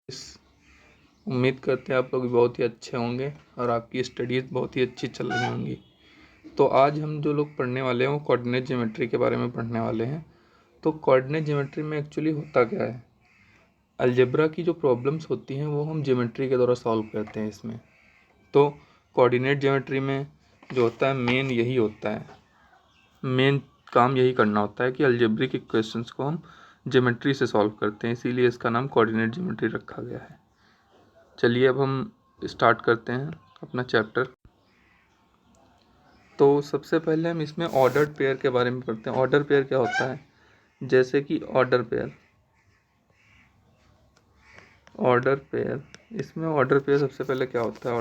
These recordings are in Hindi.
उम्मीद करते हैं आप लोग बहुत ही अच्छे होंगे और आपकी स्टडीज़ बहुत ही अच्छी चल रही होंगी। तो आज हम जो लोग पढ़ने वाले हैं वो कोऑर्डिनेट ज्योमेट्री के बारे में पढ़ने वाले हैं। तो कोऑर्डिनेट ज्योमेट्री में एक्चुअली होता क्या है, अलजेब्रा की जो प्रॉब्लम्स होती हैं वो हम ज्योमेट्री के द्वारा सॉल्व करते हैं इसमें। तो कोऑर्डिनेट ज्योमेट्री में जो होता है मेन यही होता है, मेन काम यही करना होता है कि अलजेब्रिक इक्वेशंस को हम ज्योमेट्री से सॉल्व करते हैं, इसीलिए इसका नाम कोऑर्डिनेट ज्योमेट्री रखा गया है। चलिए अब हम स्टार्ट करते हैं अपना चैप्टर। तो सबसे पहले हम इसमें ऑर्डर्ड पेयर के बारे में पढ़ते हैं। ऑर्डर पेयर क्या होता है, जैसे कि ऑर्डर पेयर, इसमें ऑर्डर पेयर सबसे पहले क्या होता है,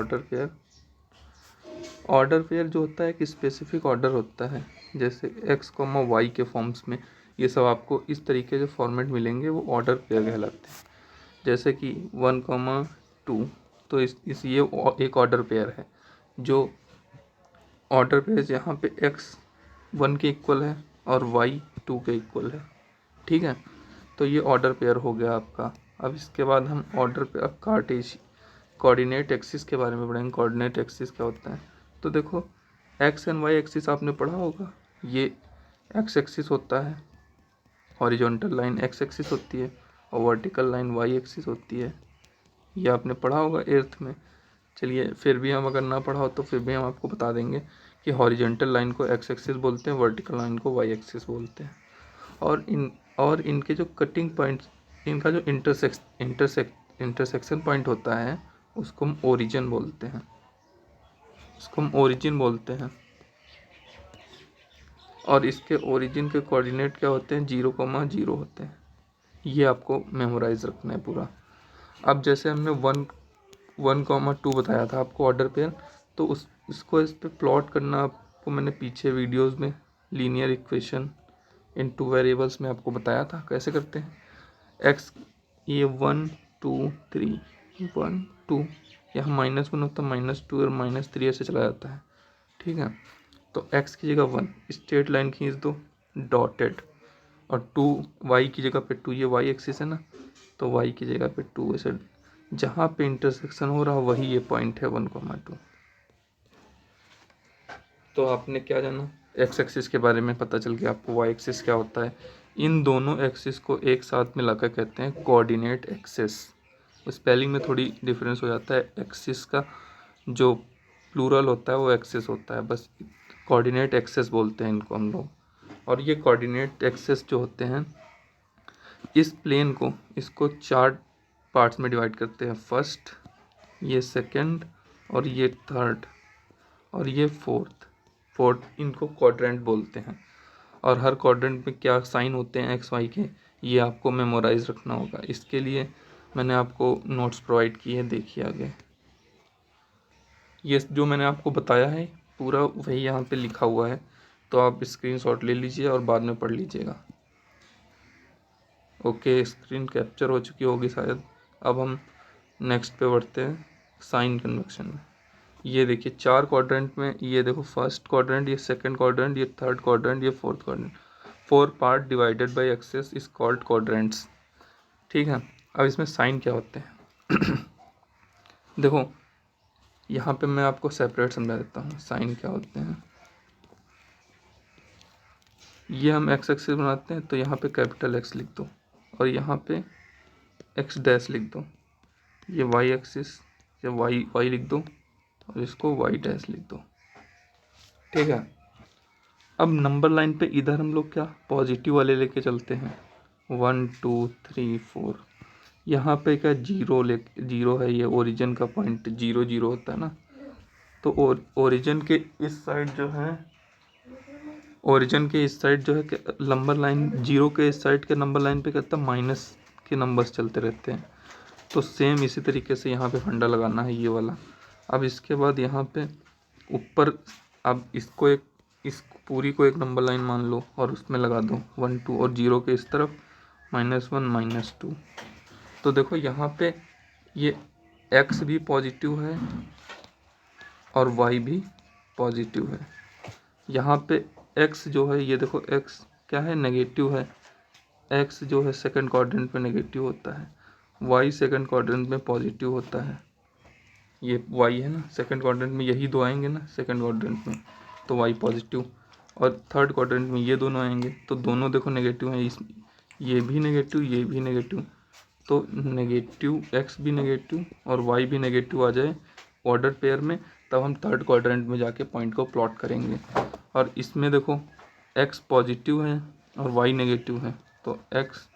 ऑर्डर पेयर जो होता है एक स्पेसिफिक ऑर्डर होता है, जैसे x, y के फॉर्म्स में ये सब आपको इस तरीके से फॉर्मेट मिलेंगे, वो ऑर्डर पेयर कहलाते हैं। जैसे कि 1, 2, तो इस ये एक ऑर्डर पेयर है। जो ऑर्डर पेयर यहाँ पे x 1 के इक्वल है और y 2 के इक्वल है, ठीक है। तो ये ऑर्डर पेयर हो गया आपका। अब इसके बाद हम ऑर्डर पे अब कोऑर्डिनेट एक्सिस के बारे में पढ़ेंगे। कोऑर्डिनेट एक्सिस क्या होता है, तो देखो एक्स एंड वाई एक्सिस आपने पढ़ा होगा। ये एक्स एक्सिस होता है, हॉरिजॉन्टल लाइन एक्स एक्सिस होती है और वर्टिकल लाइन वाई एक्सिस होती है। ये आपने पढ़ा होगा 8th में। चलिए फिर भी हम अगर ना पढ़ा हो तो फिर भी हम आपको बता देंगे कि हॉरिजॉन्टल लाइन को एक्स एक्सिस बोलते हैं, वर्टिकल लाइन को वाई एक्सिस बोलते हैं। और इनके जो कटिंग पॉइंट्स, इनका जो इंटरसेक्शन पॉइंट होता है उसको हम ओरिजिन बोलते हैं। और इसके ओरिजिन के कोऑर्डिनेट क्या होते हैं, 0, 0 होते हैं। ये आपको मेमोराइज रखना है पूरा। अब जैसे हमने 1, 2 बताया था आपको ऑर्डर पेयर, तो इसको इस पर प्लॉट करना आपको मैंने पीछे वीडियोस में लीनियर इक्वेशन इन 2 वेरिएबल्स में आपको बताया था कैसे करते हैं। एक्स ये 1, 2, 3, 1, 2, यहाँ -1 होता है, -2 और -3 ऐसे चला जाता है, ठीक है। तो x की जगह 1 स्ट्रेट लाइन खींच दो डॉटेड, और 2 y की जगह पे 2, ये y एक्सिस है ना, तो y की जगह पे 2 ऐसे जहाँ पे इंटरसेक्शन हो रहा वही ये पॉइंट है 1, 2। तो आपने क्या जाना, x एक्सिस के बारे में पता चल गया आपको, y एक्सिस क्या होता है। इन दोनों एक्सिस को एक साथ मिलाकर कहते हैं कोऑर्डिनेट एक्सिस। स्पेलिंग में थोड़ी डिफरेंस हो जाता है, एक्सिस का जो प्लूरल होता है वो एक्सिस होता है, बस कोऑर्डिनेट एक्सिस बोलते हैं इनको हम लोग। और ये कोऑर्डिनेट एक्सिस जो होते हैं इस प्लेन को, इसको 4 पार्ट्स में डिवाइड करते हैं। फर्स्ट, ये सेकंड, और ये थर्ड, और ये फोर्थ इनको क्वाड्रेंट बोलते हैं। और हर क्वाड्रेंट में क्या साइन होते हैं एक्स वाई के, ये आपको मेमोराइज रखना होगा। इसके लिए मैंने आपको नोट्स प्रोवाइड किए हैं, देखिए आगे। ये जो मैंने आपको बताया है पूरा वही यहाँ पे लिखा हुआ है, तो आप स्क्रीनशॉट ले लीजिए और बाद में पढ़ लीजिएगा। ओके, स्क्रीन कैप्चर हो चुकी होगी शायद। अब हम नेक्स्ट पे बढ़ते हैं, साइन कन्वेक्शन में। ये देखिए 4 क्वाड्रेंट में, ये देखो फर्स्ट क्वाड्रेंट, ये सेकंड क्वाड्रेंट, ये थर्ड क्वाड्रेंट, ये fourth quadrant. 4 part divided by Axis is called quadrants, ठीक है। अब इसमें साइन क्या होते हैं देखो यहाँ पे मैं आपको सेपरेट समझा देता हूँ साइन क्या होते हैं। ये हम एक्स एक्सिस बनाते हैं, तो यहाँ पे कैपिटल एक्स लिख दो और यहाँ पे एक्स डैश लिख दो। ये वाई एक्सिस, ये वाई लिख दो और इसको वाई डैश लिख दो, ठीक है। अब नंबर लाइन पे इधर हम लोग क्या पॉजिटिव वाले लेके चलते हैं, 1, 2, 3, 4। यहाँ पे क्या जीरो है, ये ओरिजिन का पॉइंट 0, 0 होता है ना। तो ओरिजिन के इस साइड जो है, नंबर लाइन 0 के इस साइड के नंबर लाइन पे कहता है माइनस के नंबर्स चलते रहते हैं। तो सेम इसी तरीके से यहाँ पे फंडा लगाना है ये वाला। अब इसके बाद यहाँ पे ऊपर, अब इस पूरी को एक नंबर लाइन मान लो और उसमें लगा दो 1, 2, और 0 के इस तरफ -1, -2। तो देखो यहाँ पे ये x भी पॉजिटिव है और y भी पॉजिटिव है। यहाँ पे x जो है, ये देखो x क्या है, नेगेटिव है। x जो है सेकंड क्वाड्रेंट पे नेगेटिव होता है, वाई सेकंड क्वाड्रेंट में पॉजिटिव होता है, ये वाई है ना, सेकंड क्वाड्रेंट में यही दो आएंगे ना सेकंड क्वाड्रेंट में, तो वाई पॉजिटिव। और थर्ड क्वाड्रेंट में ये दोनों आएंगे तो दोनों देखो नेगेटिव हैं, इस ये भी नेगेटिव ये भी नेगेटिव, तो नेगेटिव एक्स भी नेगेटिव और वाई भी नेगेटिव आ जाए ऑर्डर पेयर में, तब हम थर्ड क्वाड्रेंट में जाके पॉइंट को प्लॉट करेंगे। और इसमें देखो एक्स पॉजिटिव है और वाई नेगेटिव है, तो एक्स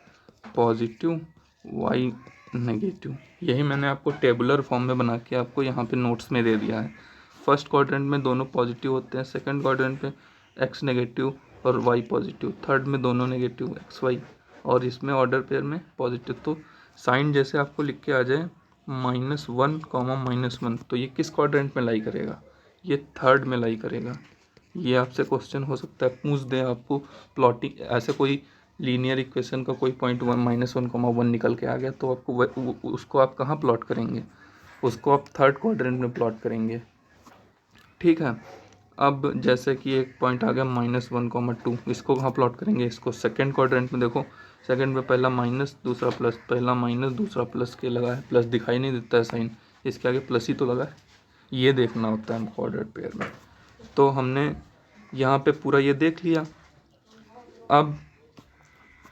पॉजिटिव वाई नेगेटिव, यही मैंने आपको टेबुलर फॉर्म में बना के आपको यहाँ पे नोट्स में दे दिया है। फर्स्ट क्वाड्रेंट में दोनों पॉजिटिव होते हैं, सेकंड क्वाड्रेंट में एक्स नेगेटिव और वाई पॉजिटिव, थर्ड में दोनों नेगेटिव एक्स वाई, और इसमें ऑर्डर पेयर में पॉजिटिव। तो साइन जैसे आपको लिख के आ जाए -1, -1, तो ये किस क्वाड्रेंट में लाई करेगा, ये थर्ड में लाई करेगा। ये आपसे क्वेश्चन हो सकता है पूछ दे आपको प्लॉटिंग, ऐसे कोई लीनियर इक्वेशन का कोई पॉइंट -1, 1 निकल के आ गया, तो आपको उसको आप कहाँ प्लॉट करेंगे, उसको आप थर्ड क्वाड्रेंट में प्लॉट करेंगे। ठीक है, अब जैसे कि एक पॉइंट आ गया -1, 2, इसको कहाँ प्लॉट करेंगे, इसको सेकेंड क्वाड्रेंट में। देखो सेकेंड में पहला माइनस दूसरा प्लस, पहला माइनस दूसरा प्लस के लगा है, प्लस दिखाई नहीं देता है साइन, इसके आगे प्लस ही तो लगा है, ये देखना होता है हमको ऑर्डर पेयर में। तो हमने यहाँ पे पूरा ये देख लिया। अब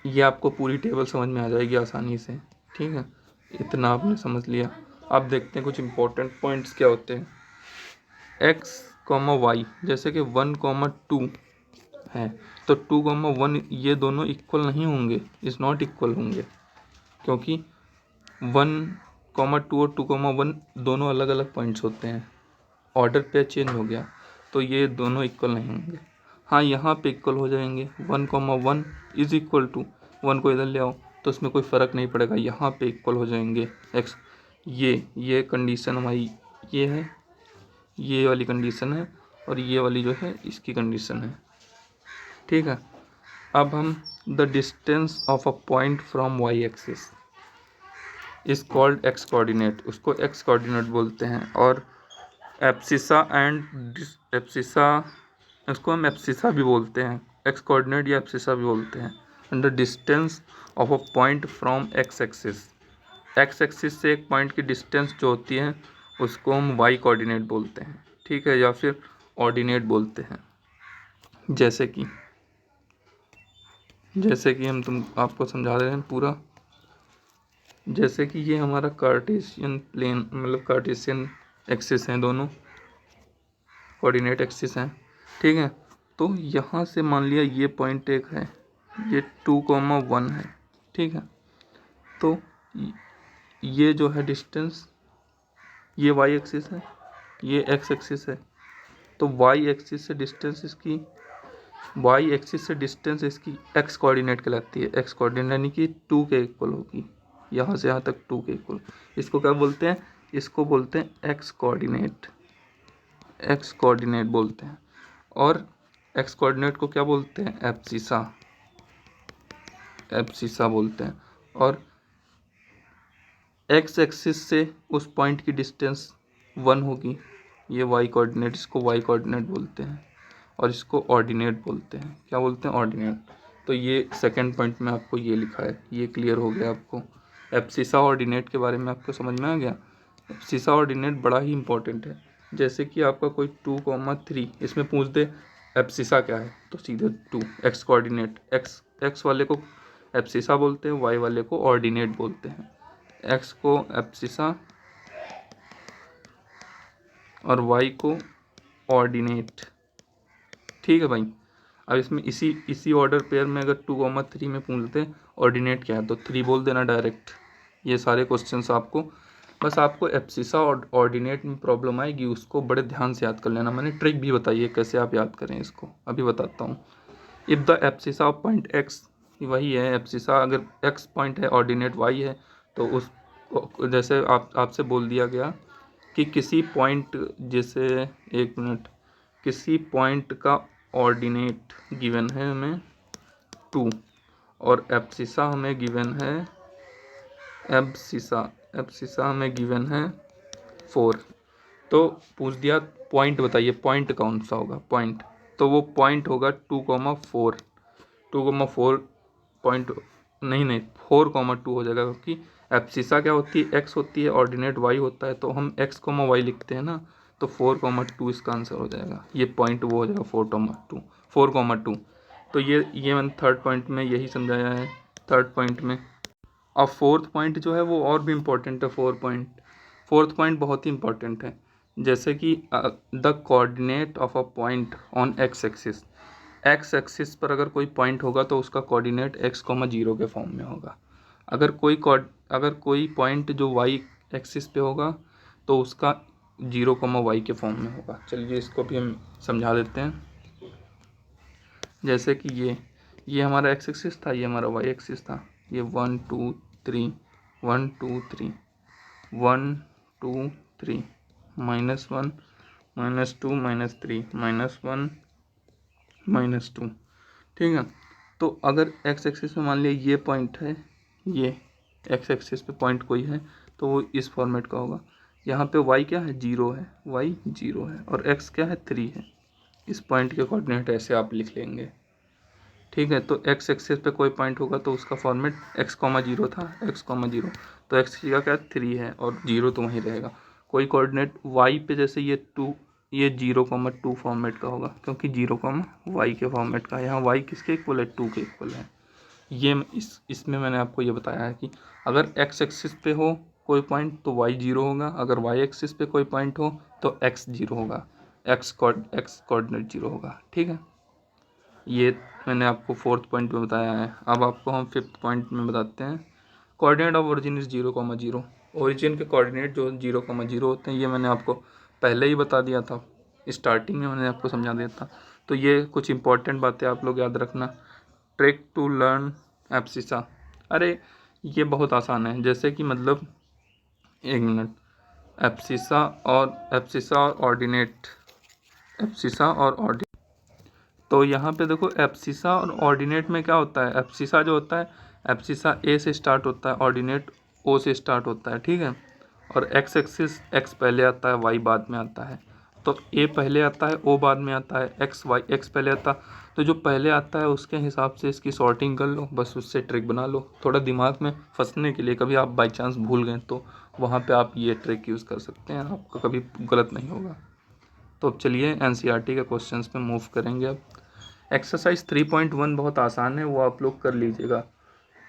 ये आपको पूरी टेबल समझ में आ जाएगी आसानी से। ठीक है, इतना आपने समझ लिया। अब देखते हैं कुछ इंपॉर्टेंट पॉइंट्स क्या होते हैं। एक्स कॉमा वाई, जैसे कि 1, 2 है, तो 2, 1 ये दोनों इक्वल नहीं होंगे, इज़ नॉट इक्वल होंगे, क्योंकि 1, 2 और 2, 1 दोनों अलग अलग पॉइंट्स होते हैं, ऑर्डर पे चेंज हो गया, तो ये दोनों इक्वल नहीं होंगे। हाँ, यहाँ पे इक्वल हो जाएंगे, 1, 1 इज इक्वल टू 1 को इधर ले आओ तो इसमें कोई फ़र्क नहीं पड़ेगा, यहाँ पे इक्वल हो जाएंगे एक्स। ये कंडीशन हमारी ये है, ये वाली कंडीशन है, और ये वाली जो है इसकी कंडीशन है। ठीक है, अब हम the distance of a point from Y axis is called X coordinate, उसको एक्स कोऑर्डिनेट बोलते हैं। और एब्सिसा एंड एब्सिसा, इसको हम एब्सिसा भी बोलते हैं, एक्स कोऑर्डिनेट या एब्सिसा भी बोलते हैं। And the distance of a point from x axis, x axis से एक पॉइंट की डिस्टेंस जो होती है उसको हम वाई कोऑर्डिनेट बोलते हैं। ठीक है, या फिर ऑर्डिनेट बोलते हैं। जैसे कि हम आपको समझा रहे हैं पूरा, जैसे कि ये हमारा कार्टेशियन प्लेन, मतलब कार्टेशियन एक्सिस हैं, दोनों कोऑर्डिनेट एक्सिस हैं। ठीक है, तो यहाँ से मान लिया ये पॉइंट एक है, ये 2, 1 है। ठीक है, तो ये जो है डिस्टेंस, ये वाई एक्सिस है, ये एक्स एक्सिस है, तो वाई एक्सिस से डिस्टेंस इसकी, वाई एक्सिस से डिस्टेंस इसकी एक्स कोऑर्डिनेट कहलाती है। एक्स कोऑर्डिनेट यानी कि 2 के इक्वल होगी, यहाँ से यहाँ तक 2 के इक्वल। इसको क्या बोलते हैं, इसको बोलते हैं एक्स कोऑर्डिनेट, एक्स कोऑर्डिनेट बोलते हैं। और एक्स कोऑर्डिनेट को क्या बोलते हैं, एब्सिसा, एब्सिसा बोलते हैं। और एक्स एक्सिस से उस पॉइंट की डिस्टेंस 1 होगी, ये वाई कोऑर्डिनेट, इसको वाई कोऑर्डिनेट बोलते हैं। और इसको ऑर्डिनेट बोलते हैं, क्या बोलते हैं, ऑर्डिनेट। तो ये सेकंड पॉइंट में आपको ये लिखा है, ये क्लियर हो गया आपको। एब्सिसा ऑर्डिनेट के बारे में आपको समझ में आ गया। एब्सिसा ऑर्डिनेट बड़ा ही इंपॉर्टेंट है। जैसे कि आपका कोई 2, 3 इसमें पूछ दे एब्सिसा क्या है, तो सीधे 2 एक्स कोऑर्डिनेट, एक्स वाले को एब्सिसा बोलते हैं, वाई वाले को ऑर्डिनेट बोलते हैं। एक्स को एब्सिसा और वाई को ऑर्डिनेट। ठीक है भाई, अब इसमें इसी ऑर्डर पेयर में अगर 2, 3 में पूछते हैं ऑर्डिनेट क्या है, तो 3 बोल देना डायरेक्ट। ये सारे क्वेश्चंस आपको, बस आपको एब्सिसा और ऑर्डिनेट में प्रॉब्लम आएगी, उसको बड़े ध्यान से याद कर लेना। मैंने ट्रिक भी बताई है कैसे आप याद करें इसको, अभी बताता हूँ। If the abscissa of point x, वही है एब्सिसा, अगर एक्स पॉइंट है ऑर्डिनेट वाई है, तो उस जैसे आपसे बोल दिया गया कि किसी पॉइंट, जैसे एक मिनट, किसी पॉइंट का ऑर्डिनेट गिवन है हमें 2 और एब्सिसा हमें गिवन है, एब्सिसा हमें गिवन है 4। तो पूछ दिया पॉइंट बताइए, पॉइंट कौन सा होगा, पॉइंट, तो वो पॉइंट होगा 2, 4 पॉइंट, नहीं 4, 2 हो जाएगा, क्योंकि एब्सिसा क्या होती है, एक्स होती है, ऑर्डिनेट वाई होता है, तो हम एक्स कोमा वाई लिखते हैं ना, तो 4,2 इसका आंसर हो जाएगा। ये पॉइंट वो हो जाएगा 4,2। तो ये मैंने थर्ड पॉइंट में यही समझाया है, थर्ड पॉइंट में। अब फोर्थ पॉइंट जो है वो और भी इम्पोर्टेंट है। फोर्थ पॉइंट बहुत ही इम्पोर्टेंट है। जैसे कि the coordinate of a point on x axis, x axis पर अगर कोई पॉइंट होगा तो उसका कोऑर्डिनेट x,0 के फॉर्म में होगा। अगर कोई पॉइंट जो y एक्सिस पे होगा तो उसका 0,y के फॉर्म में होगा। चलिए इसको भी हम समझा देते हैं। जैसे कि ये हमारा एक्स एक्सिस था, ये हमारा वाई एक्सिस था। ये 1 2 3 1 2 3 1 2 3 -1 -2 -3 -1 -2, ठीक है। तो अगर एक्स एक्सिस में मान लिया ये पॉइंट है, ये एक्स एक्सिस पे पॉइंट कोई है तो वो इस फॉर्मेट का होगा। यहाँ पे वाई क्या है, 0 है, वाई 0 है, और एक्स क्या है, 3 है। इस पॉइंट के कोऑर्डिनेट ऐसे आप लिख लेंगे, ठीक है। तो एक्स एक्सिस पे कोई पॉइंट होगा तो उसका फॉर्मेट x,0 था, x,0, तो एक्स की जगह क्या 3 है और 0 तो वहीं रहेगा। कोई कोऑर्डिनेट वाई पे जैसे ये 2, ये 0,2 फॉर्मेट का होगा, क्योंकि 0,y के फॉर्मेट का। यहाँ y किसके इक्वल है, 2 के इक्वल है। ये इसमें मैंने आपको ये बताया है कि अगर एक्स एक्सिस पे हो कोई पॉइंट तो y 0 होगा, अगर y एक्सिस पे कोई पॉइंट हो तो x 0 होगा, x कोऑर्डिनेट 0 होगा, ठीक है। ये मैंने आपको फोर्थ पॉइंट में बताया है। अब आपको हम फिफ्थ पॉइंट में बताते हैं। Coordinate of origin is 0,0। Origin के कोऑर्डिनेट जो 0,0 होते हैं, ये मैंने आपको पहले ही बता दिया था, स्टार्टिंग में मैंने आपको समझा दिया था। तो ये कुछ इंपॉर्टेंट बातें आप लोग याद रखना। ट्रिक टू लर्न एब्सिसा, अरे ये बहुत आसान है। जैसे कि मतलब, एक मिनट, एब्सिसा और ऑर्डिनेट, एब्सिसा और ऑर्डिनेट। तो यहाँ पे देखो एब्सिसा और ऑर्डिनेट में क्या होता है, एब्सिसा जो होता है, एब्सिसा ए से स्टार्ट होता है, ऑर्डिनेट ओ से स्टार्ट होता है, ठीक है। और एक्स एक्सिस एक्स पहले आता है, वाई बाद में आता है। तो ए पहले आता है, ओ बाद में आता है, एक्स पहले आता। तो जो पहले आता है उसके हिसाब से इसकी सॉर्टिंग कर लो, बस उससे ट्रिक बना लो। थोड़ा दिमाग में फंसने के लिए, कभी आप बाई चांस भूल गए तो वहाँ पे आप ये ट्रिक यूज़ कर सकते हैं, आपका कभी गलत नहीं होगा। तो अब चलिए एनसीईआरटी के क्वेश्चंस पे मूव करेंगे। अब एक्सरसाइज 3.1 बहुत आसान है, वो आप लोग कर लीजिएगा,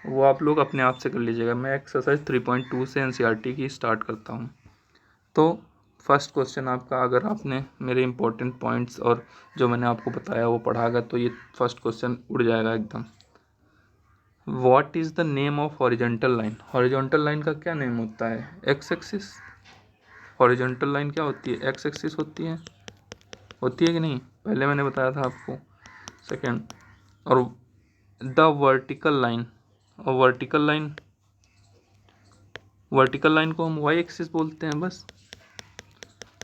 वो आप लोग अपने आप से कर लीजिएगा। मैं एक्सरसाइज 3.2 से एनसीईआरटी की स्टार्ट करता हूँ। तो फर्स्ट क्वेश्चन आपका, अगर आपने मेरे इंपॉर्टेंट पॉइंट्स और जो मैंने आपको बताया वो पढ़ागा तो ये फर्स्ट क्वेश्चन उड़ जाएगा एकदम। What is the name of horizontal line. Horizontal line का क्या नेम होता है, एक्स एक्सिस। हॉरिजॉन्टल लाइन क्या होती है, एक्स एक्सिस होती है कि नहीं, पहले मैंने बताया था आपको। सेकेंड, और द वर्टिकल लाइन, और वर्टिकल लाइन को हम वाई एक्सिस बोलते हैं। बस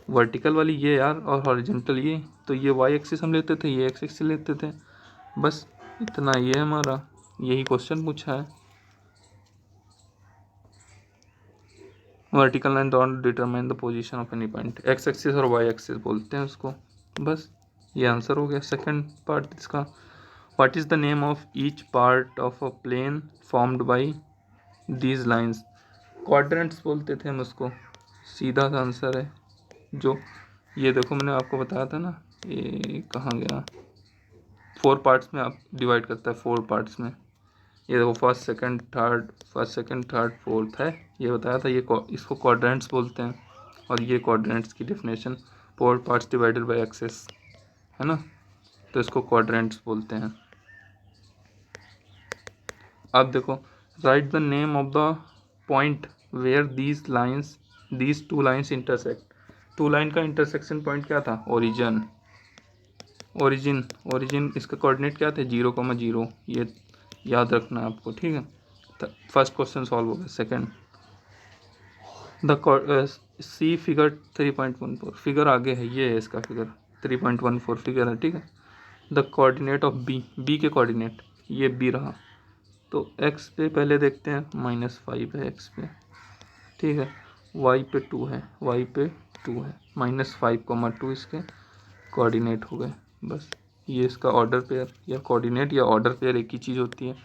वर्टिकल वाली ये यार, और हॉरिजॉन्टल ये, तो ये वाई एक्सिस हम लेते थे, ये एक्स एक्सिस लेते थे। बस इतना, ये हमारा यही क्वेश्चन पूछा है। Vertical line don't determine the position of any point, X axis और वाई एक्सिस बोलते हैं उसको। बस ये आंसर हो गया सेकंड पार्ट इसका। What is the name of each part of a plane formed by these lines. Quadrants बोलते थे हम उसको, सीधा सा आंसर है। जो ये देखो मैंने आपको बताया था ना, ये कहाँ गया, 4 पार्ट्स में आप डिवाइड करता है, 4 पार्ट्स में। ये देखो फर्स्ट सेकंड थर्ड फोर्थ है, ये बताया था। ये इसको क्वाड्रेंट्स बोलते हैं, और ये क्वाड्रेंट्स की definition 4 parts divided by axes है ना, तो इसको क्वाड्रेंट्स बोलते हैं। अब देखो, right the name of the point where these two lines intersect. Two line का इंटरसेक्शन पॉइंट क्या था, ओरिजिन इसका कोऑर्डिनेट क्या थे, 0,0। ये याद रखना है आपको, ठीक है। फर्स्ट क्वेश्चन सॉल्व हो गया। Second, the C figure 3.14, figure आगे है, ये है इसका फिगर 3.14 फिगर है, ठीक है। द कोऑर्डिनेट ऑफ बी के कोऑर्डिनेट, ये बी रहा। तो एक्स पे पहले देखते हैं, -5 है एक्स पे, ठीक है। वाई पे 2 है, -5,2 इसके कोऑर्डिनेट हो गए। बस ये इसका ऑर्डर पेयर या कोऑर्डिनेट या ऑर्डर पेयर एक ही चीज़ होती है।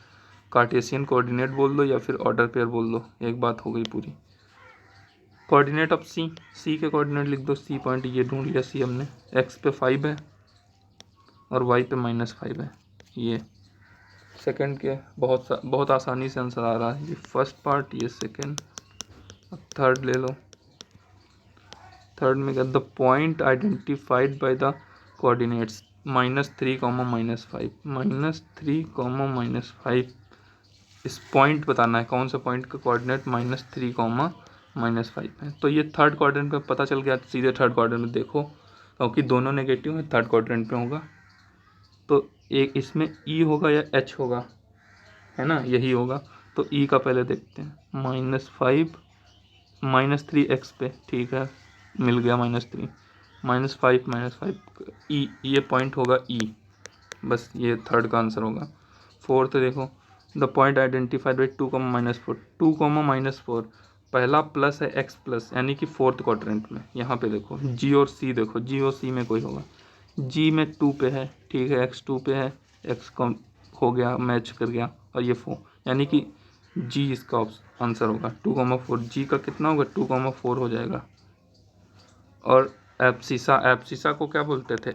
कार्टेशियन कोऑर्डिनेट बोल दो या फिर ऑर्डर पेयर बोल दो, एक बात हो गई पूरी। कोऑर्डिनेट ऑफ सी, सी के कोऑर्डिनेट लिख दो, सी पॉइंट ये ढूंढ लिया सी हमने, एक्स पे 5 है और वाई पे -5 है। ये सेकंड के बहुत आसानी से आंसर आ रहा है। ये फर्स्ट पार्ट, ये सेकंड। अब थर्ड ले लो। थर्ड में क्या, the point identified by the coordinates -3, -5, -3, -5। इस पॉइंट बताना है कौन सा पॉइंट का कोऑर्डिनेट -3, -5 है। तो ये थर्ड क्वाड्रेंट में पता चल गया, सीधे थर्ड क्वाड्रेंट में देखो, क्योंकि दोनों नेगेटिव है, थर्ड क्वाड्रेंट में होगा। तो एक इसमें ई होगा या एच होगा, है ना, यही होगा। तो ई का पहले देखते हैं, -5, -3 एक्स पे, ठीक है, मिल गया -3, -5, -5 ई, ये पॉइंट होगा ई। बस ये थर्ड का आंसर होगा। फोर्थ देखो, द पॉइंट आइडेंटिफाइड बाई 2, -4, 2, -4, पहला प्लस है एक्स प्लस, यानी कि फोर्थ क्वाड्रेंट में। यहाँ पे देखो जी और सी, देखो जी और सी में कोई होगा, जी में 2 पे है, ठीक है, एक्स 2 पे है, एक्स कम हो गया, मैच कर गया, और ये 4, यानी कि जी इसका आंसर होगा। 2, 4, जी का कितना होगा, 2, 4 हो जाएगा। और एब्सिसा को क्या बोलते थे,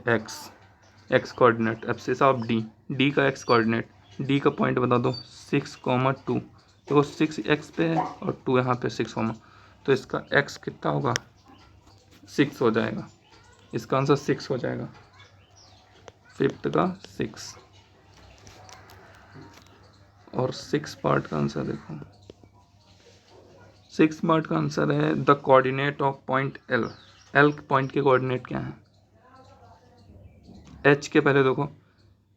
x coordinate, abscissa of D, D का एक्स कोऑर्डिनेट, डी का पॉइंट बता दो, 6, 2। देखो 6 एक्स पे है और 2 यहाँ पे 6, तो इसका एक्स कितना होगा, 6 हो जाएगा। इसका आंसर 6 हो जाएगा, फिफ्थ का 6। और 6 पार्ट का आंसर देखो, 6 पार्ट का आंसर है the coordinate of point L. L point के कोऑर्डिनेट क्या है, एच के पहले देखो,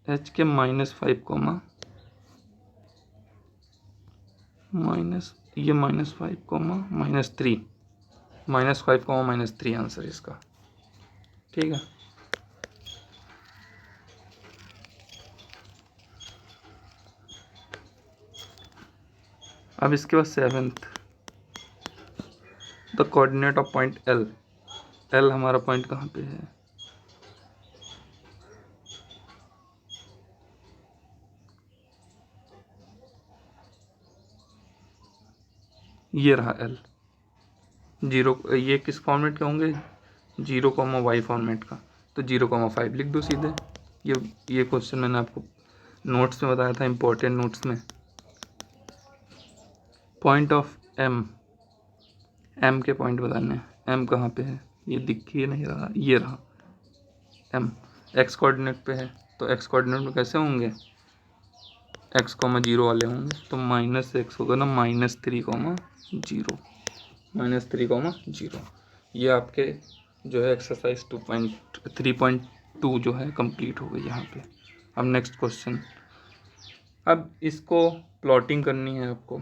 एच के -5, माइनस ये -5, -3, -5, -3 आंसर इसका, ठीक है। अब इसके बाद 7th, the coordinate of point L. L हमारा पॉइंट कहाँ पे है, ये रहा एल। जीरो, ये किस फॉर्मेट के होंगे, 0, फॉर्मेट का, तो 0, 5 लिख दो सीधे। ये क्वेश्चन मैंने आपको नोट्स में बताया था, इम्पोर्टेंट नोट्स में। पॉइंट ऑफ एम, एम के पॉइंट बताने हैं। एम कहाँ पे है, ये दिख ही नहीं रहा, ये रहा एम, एक्स कोऑर्डिनेट पे है, तो एक्स कोऑर्डिनेट में कैसे होंगे, x, 0 वाले होंगे, तो -x होगा ना, -3, 0, -3, 0। ये आपके जो है एक्सरसाइज 3.2 जो है कंप्लीट हो गई यहाँ पे। अब नेक्स्ट क्वेश्चन, अब इसको प्लॉटिंग करनी है आपको।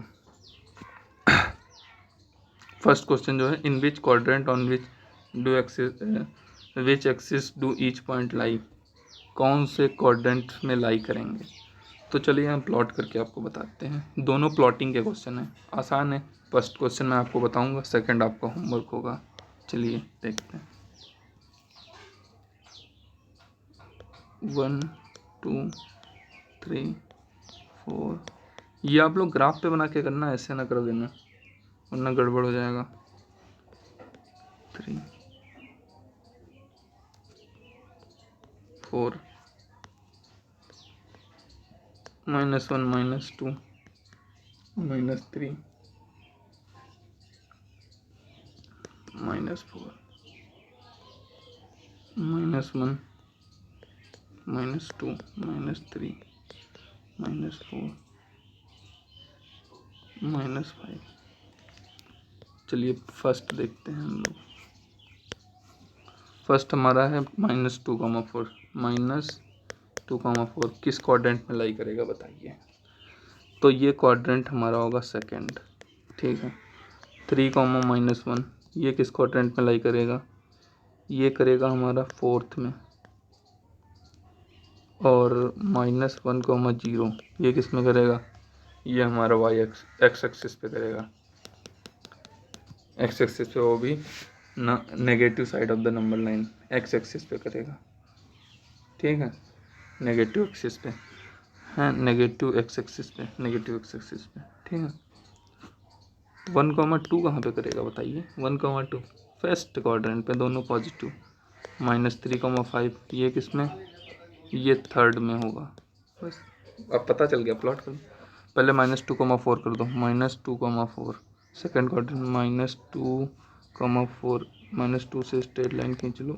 फर्स्ट क्वेश्चन जो है, in which quadrant on which do axis, which axis do each point lie, कौन से क्वाड्रेंट में लाई करेंगे। तो चलिए हम प्लॉट करके आपको बताते हैं। दोनों प्लॉटिंग के क्वेश्चन हैं, आसान है। फर्स्ट क्वेश्चन मैं आपको बताऊंगा, सेकंड आपका होमवर्क होगा। चलिए देखते हैं। 1, 2, 3, 4, ये आप लोग ग्राफ पे बना के करना, ऐसे ना करोगे ना, वरना गड़बड़ हो जाएगा। 3, 4, -1, -2, -3, -1, -4, -1, -2, -3, -4, -5। चलिए फर्स्ट देखते हैं हम लोग। फर्स्ट हमारा है -2, 4, -2, 4 किस क्वाड्रेंट में लाई करेगा बताइए। तो ये क्वाड्रेंट हमारा होगा सेकंड, ठीक है। 3, -1 ये किस क्वाड्रेंट में लाई करेगा, ये करेगा हमारा फोर्थ में। और -1, 0 ये किस में करेगा, ये हमारा एक्स एक्सिस पे करेगा। एक्स एक्सिस पे, वो भी ना negative side of the number line, x axis पे करेगा, ठीक है, नेगेटिव एक्सिस पे। हैं नेगेटिव एक्स एक्सिस पे, नेगेटिव एक्स एक्सिस पे, ठीक है। 1,2 कहाँ पे करेगा बताइए, 1,2 फर्स्ट क्वाड्रेंट पे, दोनों पॉजिटिव। -3,5 ये किस में, ये थर्ड में होगा। बस अब पता चल गया, प्लॉट कर पहले -2,4 कर दो, -2,4 सेकेंड क्वाड्रेंट, -2,4 -2 से स्ट्रेट लाइन खींच लो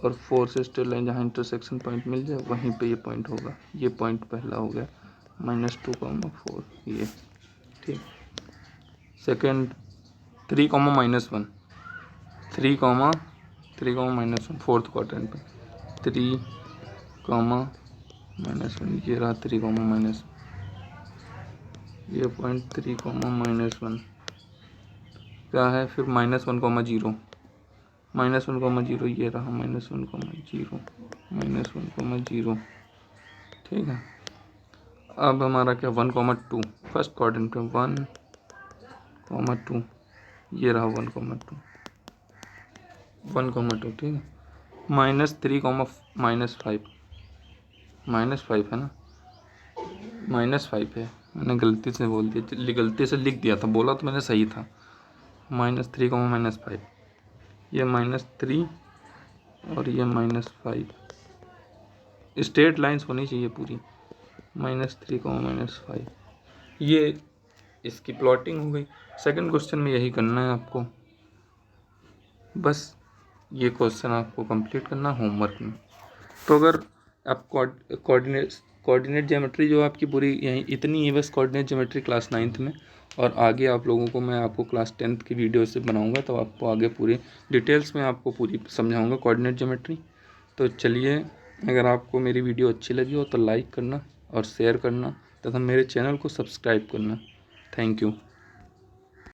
और 4 से स्ट्रेट लाइन, जहाँ इंटरसेक्शन पॉइंट मिल जाए वहीं पे ये पॉइंट होगा। ये पॉइंट पहला हो गया -2,4 ये, ठीक। सेकेंड 3,-1 3,3,-1 फोर्थ क्वाड्रेंट पे 3,-1 ये रहा 3,-1 ये पॉइंट 3,-1 क्या है फिर -1,0 -1,0 ये रहा -1,0 ठीक है। अब हमारा क्या 1,2 फर्स्ट क्वाड्रेंट पे 1,2 ये रहा 1,2 ठीक है। -3, -5 है ना, -5 है, मैंने गलती से बोल दिया, गलती से लिख दिया था, बोला तो मैंने सही था। -3, -5 ये -3 और ये -5 स्ट्रेट लाइंस होनी चाहिए पूरी। -3, -5 ये इसकी प्लॉटिंग हो गई। सेकंड क्वेश्चन में यही करना है आपको, बस ये क्वेश्चन आपको कंप्लीट करना होमवर्क में। तो अगर आप कोऑर्डिनेट ज्योमेट्री जो आपकी पूरी यहीं इतनी है बस, कोऑर्डिनेट ज्योमेट्री क्लास 9th में, और आगे आप लोगों को मैं आपको क्लास 10th की वीडियो से बनाऊंगा, तो आपको आगे पूरी डिटेल्स में आपको पूरी समझाऊंगा कोऑर्डिनेट ज्योमेट्री। तो चलिए, अगर आपको मेरी वीडियो अच्छी लगी हो तो लाइक करना और शेयर करना तथा मेरे चैनल को सब्सक्राइब करना। Thank you.